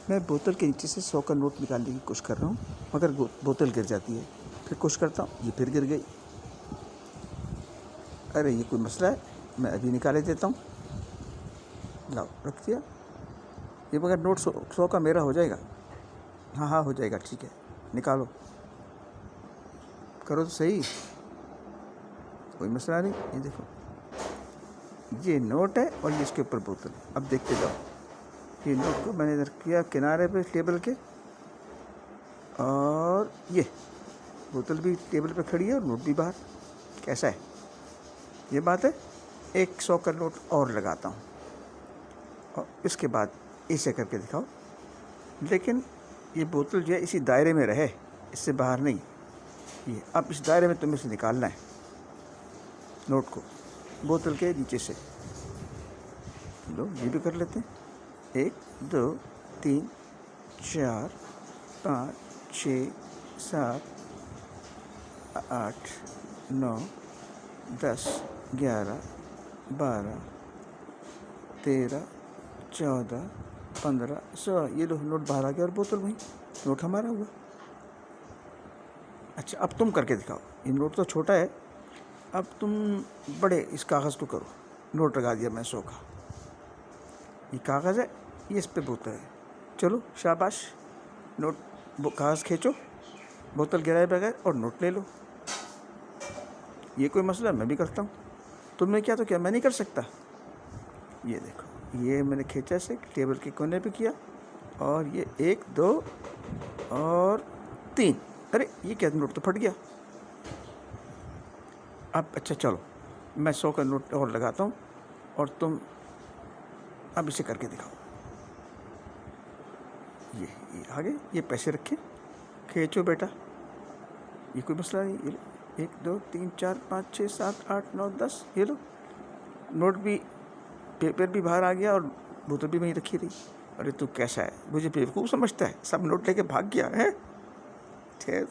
मैं बोतल के नीचे से 100 का नोट निकालने की कोशिश कर रहा हूँ, मगर बोतल गिर जाती है। फिर कोशिश करता हूँ, ये फिर गिर गई। अरे ये कोई मसला है, मैं अभी निकाले देता हूँ। लाओ, रख दिया। ये मगर नोट 100 का मेरा हो जाएगा। हाँ हाँ, हो जाएगा, ठीक है, निकालो, करो तो सही, कोई मसला नहीं। ये देखो, ये नोट है और ये इसके ऊपर बोतल। अब देखते जाओ। ये नोट को मैंने इधर किया किनारे पे टेबल के, और ये बोतल भी टेबल पे खड़ी है और नोट भी बाहर। कैसा है? ये बात है। एक 100 का नोट और लगाता हूँ और इसके बाद ऐसे करके दिखाओ। लेकिन ये बोतल जो है इसी दायरे में रहे, इससे बाहर नहीं। ये अब इस दायरे में तुम्हें से निकालना है नोट को, बोतल के नीचे से। लो, ये भी कर लेते हैं। 1 2 3 4 5 6 7 8 9 10 11 12 13 14 15 16। ये लो, नोट बाहर आ गया और बोतल वहीं, नोट हमारा हुआ। अच्छा, अब तुम करके दिखाओ। ये नोट तो छोटा है, अब तुम बड़े इस कागज़ को करो। नोट लगा दिया मैं 100 का। ये कागज़ है, ये इस पे बोतल है। चलो शाबाश, नोट कागज़ खींचो, बोतल गिराए बगैर, और नोट ले लो। ये कोई मसला, मैं भी करता हूँ। तुमने किया तो क्या मैं नहीं कर सकता? ये देखो, ये मैंने खींचा से टेबल के कोने पे किया, और ये 1 2 और 3। अरे ये क्या, नोट तो फट गया। अब अच्छा चलो, मैं 100 का नोट और लगाता हूँ और तुम अब इसे करके दिखाओ। ये आगे, ये पैसे रखे, खींचो बेटा, ये कोई मसला नहीं। ये लो, 1 2 3 4 5 6 7 8 9 10। ये लो, नोट भी, पेपर भी बाहर आ गया और बोतल भी वहीं रखी रही। अरे तू कैसा है, मुझे बेवकूफ़ समझता है? सब नोट लेके भाग गया है। ठहर।